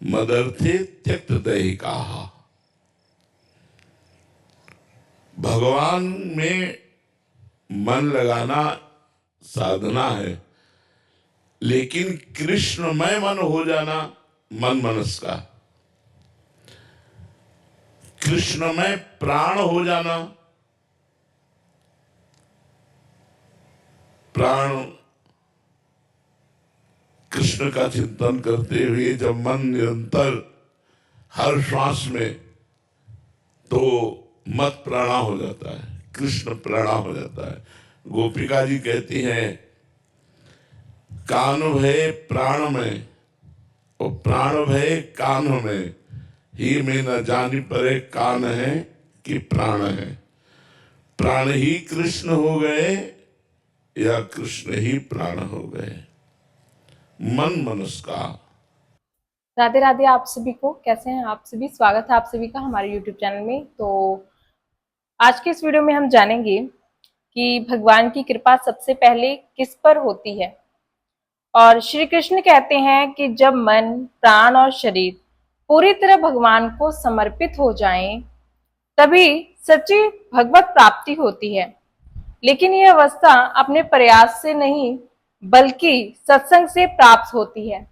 मदर्थे त्यक्त दैहिका। भगवान में मन लगाना साधना है, लेकिन कृष्णमय मन हो जाना मन मनस का, कृष्णमय प्राण हो जाना, प्राण कृष्ण का चिंतन करते हुए जब मन निरंतर हर श्वास में, तो मत प्राणा हो जाता है, कृष्ण प्राणा हो जाता है। गोपिका जी कहती हैं कान भय प्राण में और प्राण भय कान में, ही में न जानी परे कान है कि प्राण है। प्राण ही कृष्ण हो गए या कृष्ण ही प्राण हो गए, मन मनुष्य का। राधे राधे आप सभी को, कैसे हैं आप सभी। स्वागत है आप सभी का हमारे YouTube चैनल में। तो आज के इस वीडियो में हम जानेंगे कि भगवान की कृपा सबसे पहले किस पर होती है। और श्री कृष्ण कहते हैं कि जब मन, प्राण और शरीर पूरी तरह भगवान को समर्पित हो जाएं, तभी सच्ची भगवत प्राप्ति होती है। लेकिन यह अवस्था अपने प्रयास से नहीं बल्कि सत्संग से प्राप्त होती है।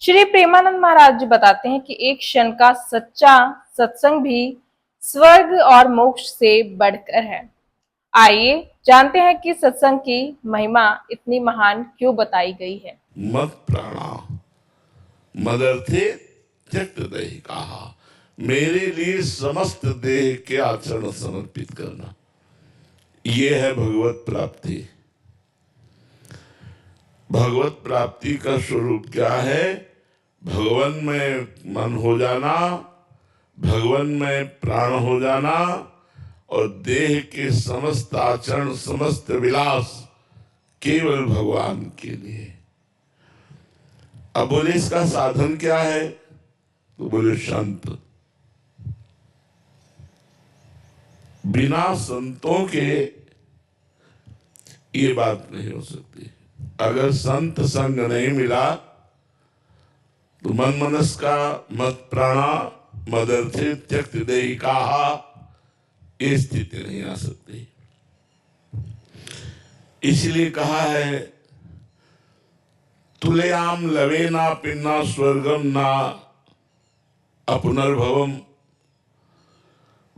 श्री प्रेमानंद महाराज जी बताते हैं कि एक क्षण का सच्चा सत्संग भी स्वर्ग और मोक्ष से बढ़कर है। आइए जानते हैं कि सत्संग की महिमा इतनी महान क्यों बताई गई है। मत प्राणा मदर्थे त्यक्त दैहिका, मेरे लिए समस्त देह के आचरण समर्पित करना, यह है भगवत प्राप्ति। भगवत प्राप्ति का स्वरूप क्या है? भगवान में मन हो जाना, भगवान में प्राण हो जाना, और देह के समस्त आचरण, समस्त विलास केवल भगवान के लिए। अब बोले इसका साधन क्या है? तो बोले संत। बिना संतों के ये बात नहीं हो सकती। अगर संत संग नहीं मिला तो मन मनस का, मत प्राणा मदर्थे त्यक्त दैहिका, ये स्थिति नहीं आ सकती। इसलिए कहा है तुलयाम लवेना पिन्ना स्वर्गम ना अपुनर्भवम,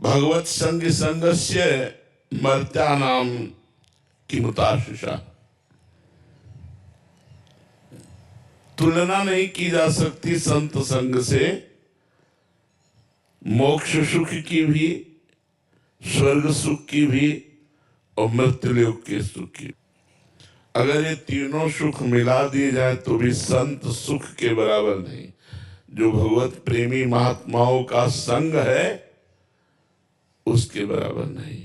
भगवत संग संगस्य मर्त्यानाम किमुताशिषा। तुलना नहीं की जा सकती संत संग से, मोक्ष सुख की भी, स्वर्ग सुख की भी और मृत्युलोक के सुख की। अगर ये तीनों सुख मिला दिए जाए तो भी संत सुख के बराबर नहीं। जो भगवत प्रेमी महात्माओं का संग है उसके बराबर नहीं।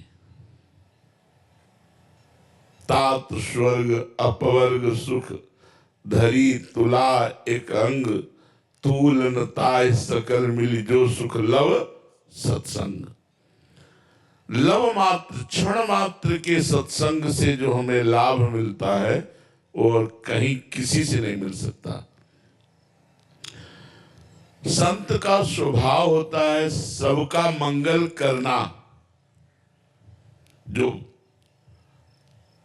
तात स्वर्ग अपवर्ग सुख धरी तुला एक अंग, तूलन ताय सकल मिली जो सुख लव सत्संग। लव मात्र, क्षण मात्र के सत्संग से जो हमें लाभ मिलता है और कहीं किसी से नहीं मिल सकता। संत का स्वभाव होता है सबका मंगल करना। जो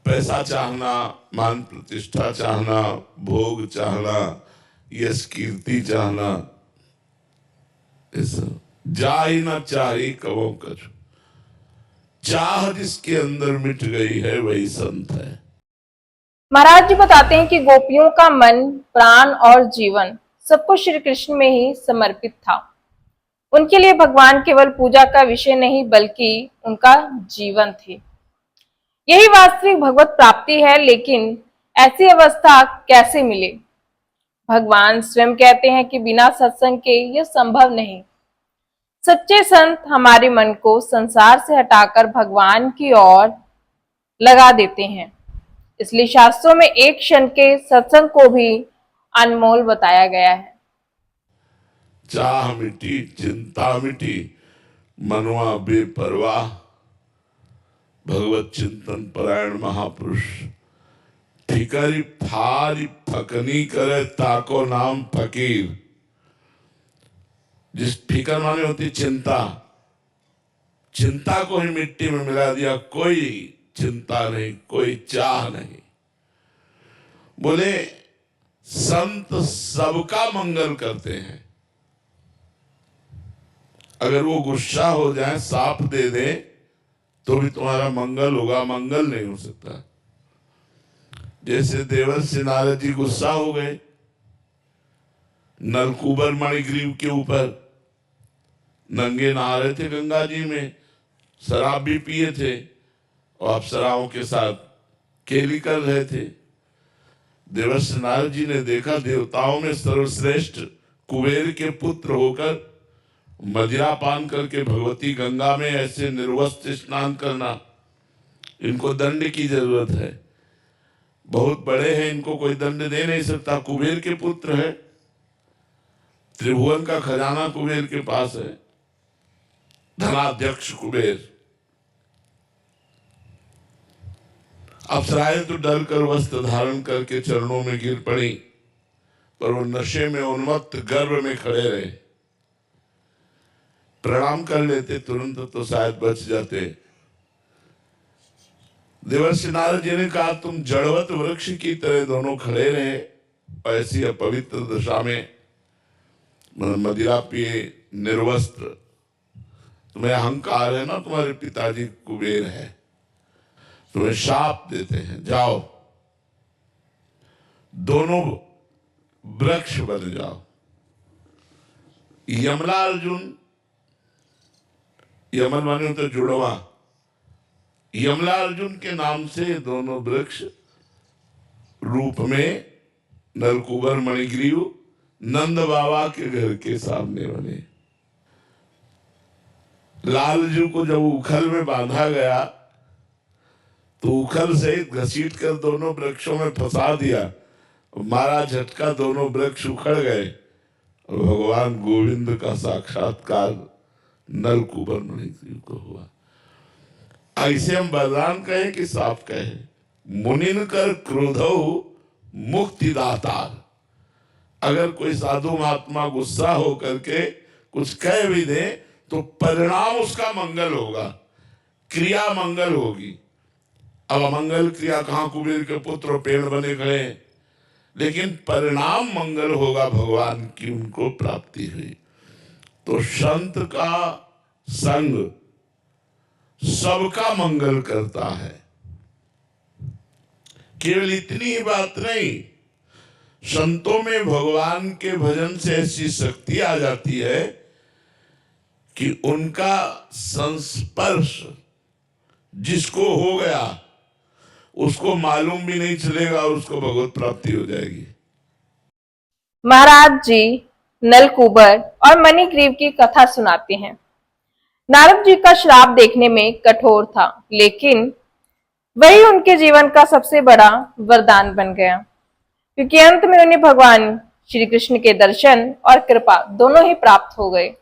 पैसा चाहना, मान प्रतिष्ठा चाहना, भोग चाहना, यश कीर्ति चाहना, जा ही ना चाही कबो कछु, चाह जिसके अंदर मिट गई है वही संत है। महाराज जी बताते हैं कि गोपियों का मन, प्राण और जीवन सब कुछ श्री कृष्ण में ही समर्पित था। उनके लिए भगवान केवल पूजा का विषय नहीं बल्कि उनका जीवन थे। यही वास्तविक भगवत प्राप्ति है। लेकिन ऐसी अवस्था कैसे मिले? भगवान स्वयं कहते हैं कि बिना सत्संग के यह संभव नहीं। सच्चे संत हमारे मन को संसार से हटाकर भगवान की ओर लगा देते हैं। इसलिए शास्त्रों में एक क्षण के सत्संग को भी अनमोल बताया गया है। चाह मिटी, चिंता मिटी, मनवा बेपरवाह, भगवत चिंतन परायण महापुरुष। ठिकरी फारी फकनी करे ताको नाम फकीर। जिस फिक्र माने होती चिंता, चिंता को ही मिट्टी में मिला दिया, कोई चिंता नहीं, कोई चाह नहीं। बोले संत सबका मंगल करते हैं। अगर वो गुस्सा हो जाए, साप दे दे, तो भी तुम्हारा मंगल होगा, मंगल नहीं हो सकता। जैसे देवर्षि नारद जी गुस्सा हो गए नलकूबर मणिग्रीव के ऊपर, नंगे नहा रहे थे गंगा जी में, शराब भी पिए थे और अप्सराओं के साथ खेली कर रहे थे। देवर्षि नारद जी ने देखा देवताओं में सर्वश्रेष्ठ कुबेर के पुत्र होकर मदिरा पान करके भगवती गंगा में ऐसे निर्वस्त्र स्नान करना, इनको दंड की जरूरत है। बहुत बड़े हैं, इनको कोई दंड दे नहीं सकता। कुबेर के पुत्र है, त्रिभुवन का खजाना कुबेर के पास है, धनाध्यक्ष कुबेर। अप्सराएं तो डर कर वस्त्र धारण करके चरणों में गिर पड़ी, पर वो नशे में उन्मत्त गर्भ में खड़े रहे। प्रणाम कर लेते तुरंत तो शायद बच जाते। देवर्षि नारद जी ने कहा तुम जड़वत वृक्ष की तरह दोनों खड़े रहे, ऐसी अपवित्र दशा में मदिरा पिए निर्वस्त्र, तुम्हें अहंकार है ना, तुम्हारे पिताजी कुबेर है, तुम्हें शाप देते हैं, जाओ दोनों वृक्ष बन जाओ। यमला अर्जुन, यमन माने तो जुड़वा, यमला अर्जुन के नाम से दोनों वृक्ष रूप में नलकूबर मणिग्रीव नंद बाबा के घर के सामने बने। लालजू को जब उखल में बांधा गया तो उखल से घसीट कर दोनों वृक्षों में फंसा दिया, मारा झटका, दोनों वृक्ष उखड़ गए और भगवान गोविंद का साक्षात्कार नलकूबर मणिग्रीव को हुआ। ऐसे हम बलराम कहे कि साफ कहे, मुनिन कर क्रोधो मुक्तिदातार। अगर कोई साधु महात्मा गुस्सा हो करके कुछ कह भी दे तो परिणाम उसका मंगल होगा, क्रिया मंगल होगी। अब अमंगल क्रिया कहां, कुबेर के पुत्र पेड़ बने खड़े हैं, लेकिन परिणाम मंगल होगा, भगवान की उनको प्राप्ति हुई। तो संत का संग सबका मंगल करता है। केवल इतनी ही बात नहीं, संतों में भगवान के भजन से ऐसी शक्ति आ जाती है कि उनका संस्पर्श जिसको हो गया उसको मालूम भी नहीं चलेगा और उसको भगवत प्राप्ति हो जाएगी। महाराज जी नलकूबर और मणिग्रीव की कथा सुनाते हैं। नारद जी का श्राप देखने में कठोर था, लेकिन वही उनके जीवन का सबसे बड़ा वरदान बन गया, क्योंकि अंत में उन्हें भगवान श्री कृष्ण के दर्शन और कृपा दोनों ही प्राप्त हो गए।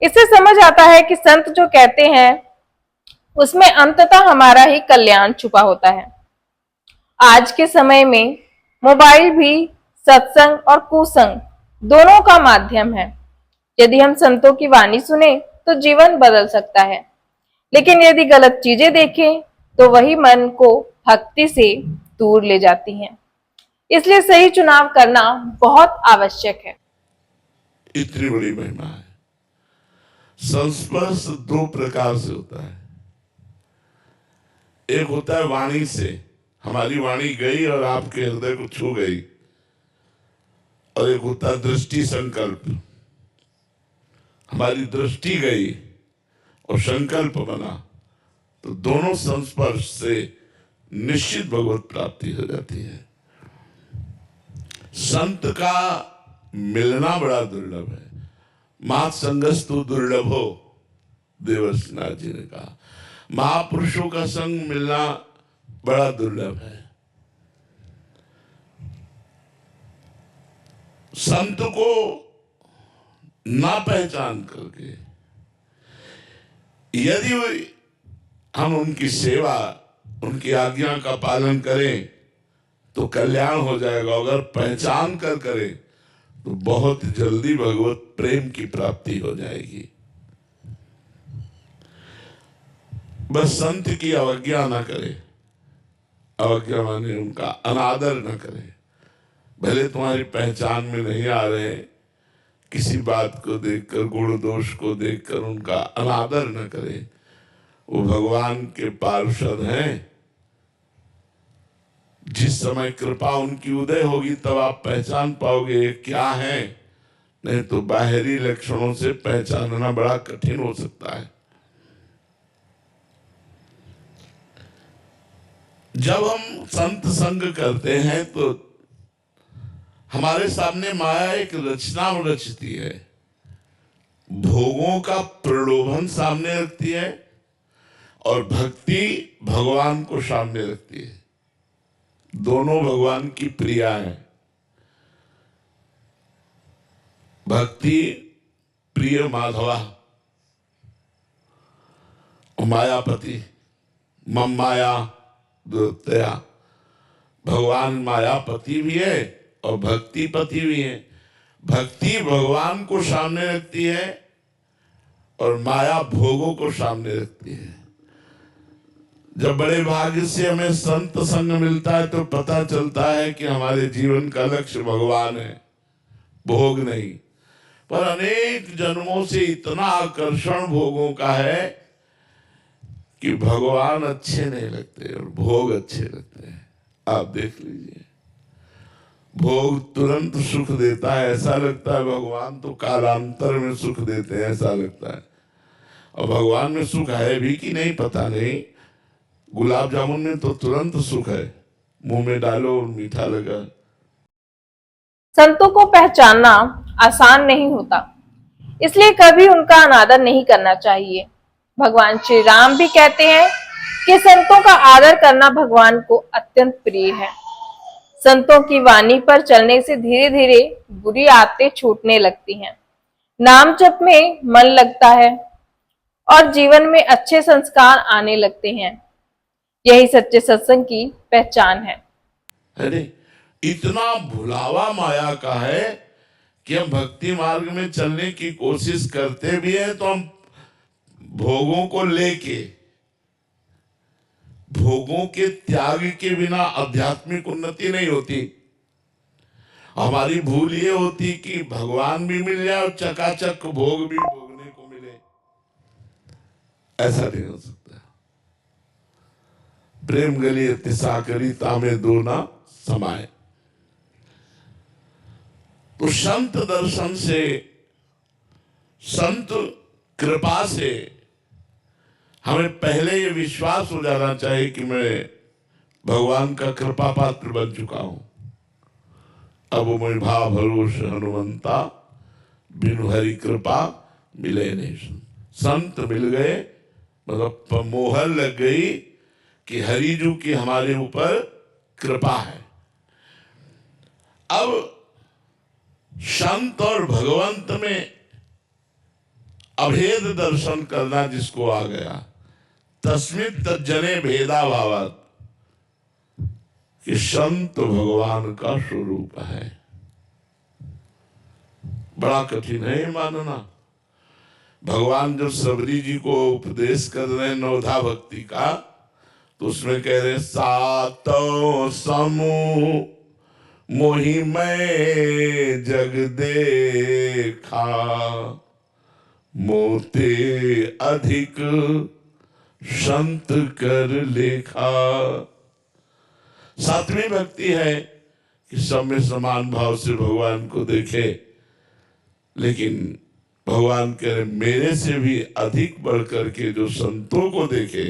इससे समझ आता है कि संत जो कहते हैं उसमें अंततः हमारा ही कल्याण छुपा होता है। आज के समय में मोबाइल भी सत्संग और कुसंग दोनों का माध्यम है। यदि हम संतों की वाणी सुने तो जीवन बदल सकता है, लेकिन यदि गलत चीजें देखें तो वही मन को भक्ति से दूर ले जाती हैं। इसलिए सही चुनाव करना बहुत आवश्यक है। इतनी बड़ी महिमा है। संस्पर्श दो प्रकार से होता है। एक होता है वाणी से, हमारी वाणी गई और आपके हृदय को छू गई, और एक होता है दृष्टि संकल्प, हमारी दृष्टि गई और संकल्प बना, तो दोनों संस्पर्श से निश्चित भगवत प्राप्ति हो जाती है। संत का मिलना बड़ा दुर्लभ है। मात संगस्तु दुर्लभो, देवर्षि नारद जी ने कहा, महापुरुषों का संग मिलना बड़ा दुर्लभ है। संत को ना पहचान करके यदि हम उनकी सेवा, उनकी आज्ञा का पालन करें तो कल्याण हो जाएगा। अगर पहचान कर करें तो बहुत जल्दी भगवत प्रेम की प्राप्ति हो जाएगी। बस संत की अवज्ञा न करे, अवज्ञा माने उनका अनादर न करे। भले तुम्हारी पहचान में नहीं आ रहे, किसी बात को देखकर, गुण दोष को देखकर उनका अनादर न करे। वो भगवान के पार्षद हैं। जिस समय कृपा उनकी उदय होगी तब आप पहचान पाओगे ये क्या है, नहीं तो बाहरी लक्षणों से पहचानना बड़ा कठिन हो सकता है। जब हम संत संग करते हैं तो हमारे सामने माया एक रचना रचती है, भोगों का प्रलोभन सामने रखती है और भक्ति भगवान को सामने रखती है। दोनों भगवान की प्रिया है। भक्ति प्रिय माधवा, मायापति मम माया दुर्तया। भगवान मायापति भी है और भक्ति पति भी है। भक्ति भगवान को सामने रखती है और माया भोगों को सामने रखती है। जब बड़े भाग्य से हमें संत संग मिलता है तो पता चलता है कि हमारे जीवन का लक्ष्य भगवान है, भोग नहीं। पर अनेक जन्मों से इतना आकर्षण भोगों का है कि भगवान अच्छे नहीं लगते और भोग अच्छे लगते हैं। आप देख लीजिए, भोग तुरंत सुख देता है, ऐसा लगता है भगवान तो कालांतर में सुख देते हैं, ऐसा लगता है। और भगवान में सुख है भी कि नहीं पता नहीं। गुलाब जामुन में तो तुरंत सुख है, मुंह में डालो और मीठा लगा। संतों को पहचानना आसान नहीं होता, इसलिए कभी उनका अनादर नहीं करना चाहिए। भगवान श्री राम भी कहते हैं कि संतों का आदर करना भगवान को अत्यंत प्रिय है। संतों की वाणी पर चलने से धीरे धीरे बुरी आदतें छूटने लगती हैं, नाम जप में मन लगता है और जीवन में अच्छे संस्कार आने लगते हैं। यही सच्चे सत्संग की पहचान है। अरे इतना भुलावा माया का है कि हम भक्ति मार्ग में चलने की कोशिश करते भी हैं तो हम भोगों को लेके, भोगों के त्याग के बिना आध्यात्मिक उन्नति नहीं होती। हमारी भूल ये होती कि भगवान भी मिल जाए और चकाचक भोग भी भोगने को मिले। ऐसा नहीं हो सकता। प्रेम गली तिसाकरी तामे दो ना समाये। तो संत दर्शन से, संत कृपा से हमें पहले ये विश्वास हो जाना चाहिए कि मैं भगवान का कृपा पात्र बन चुका हूं। अब मैं भाव भरोस हनुमंता, बिनु हरि कृपा मिले नहीं। संत मिल गए मतलब मोहर लग गई कि हरिजू की हमारे ऊपर कृपा है। अब संत और भगवंत में अभेद दर्शन करना जिसको आ गया, तस्मिन् तज्जने भेदा भावात्, कि संत भगवान का स्वरूप है। बड़ा कठिन है मानना। भगवान जब सबरी जी को उपदेश कर रहे हैं नवधा भक्ति का, तो उसमें कह रहे सातो समूह मोहि मैं जग देखा, मोते अधिक संत कर लेखा। सातवीं भक्ति है कि सब में समान भाव से भगवान को देखे, लेकिन भगवान कह रहे मेरे से भी अधिक बढ़ करके जो संतों को देखे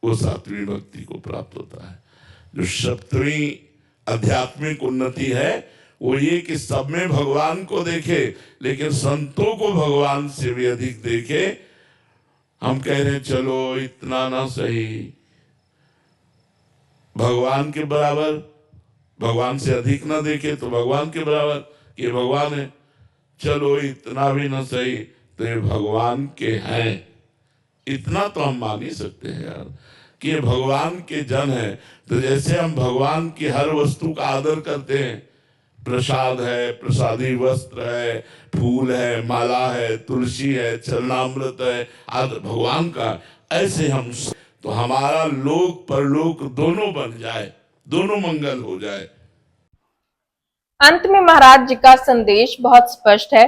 वो सातवीं भक्ति को प्राप्त होता है। जो सप्तवीं आध्यात्मिक उन्नति है वो ये कि सब में भगवान को देखे, लेकिन संतों को भगवान से भी अधिक देखे। हम कह रहे हैं चलो इतना ना सही, भगवान के बराबर, भगवान से अधिक ना देखे तो भगवान के बराबर, ये भगवान है। चलो इतना भी ना सही तो ये भगवान के हैं। इतना तो हम मान ही सकते हैं यार कि ये भगवान के जन है। तो जैसे हम भगवान की हर वस्तु का आदर करते हैं, प्रसाद है, प्रसादी वस्त्र है, फूल है, माला है, तुलसी है, चरणामृत है आदि भगवान का, ऐसे हम तो हमारा लोक परलोक दोनों बन जाए, दोनों मंगल हो जाए। अंत में महाराज जी का संदेश बहुत स्पष्ट है।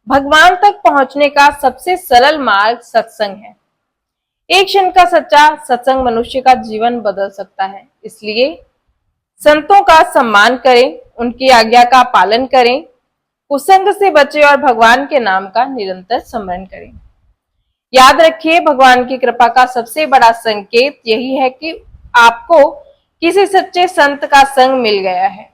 भगवान तक पहुंचने का सबसे सरल मार्ग सत्संग है। एक क्षण का सच्चा सत्संग मनुष्य का जीवन बदल सकता है। इसलिए संतों का सम्मान करें, उनकी आज्ञा का पालन करें, कुसंग से बचें और भगवान के नाम का निरंतर स्मरण करें। याद रखिए, भगवान की कृपा का सबसे बड़ा संकेत यही है कि आपको किसी सच्चे संत का संग मिल गया है।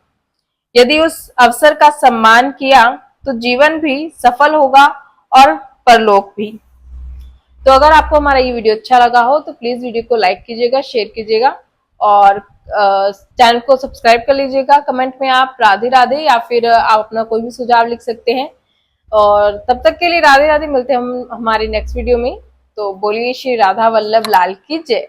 यदि उस अवसर का सम्मान किया तो जीवन भी सफल होगा और परलोक भी। तो अगर आपको हमारा ये वीडियो अच्छा लगा हो तो प्लीज वीडियो को लाइक कीजिएगा, शेयर कीजिएगा और चैनल को सब्सक्राइब कर लीजिएगा। कमेंट में आप राधे राधे या फिर आप अपना कोई भी सुझाव लिख सकते हैं। और तब तक के लिए राधे राधे, मिलते हैं हम हमारे नेक्स्ट वीडियो में। तो बोलिए श्री राधा वल्लभ लाल की जय।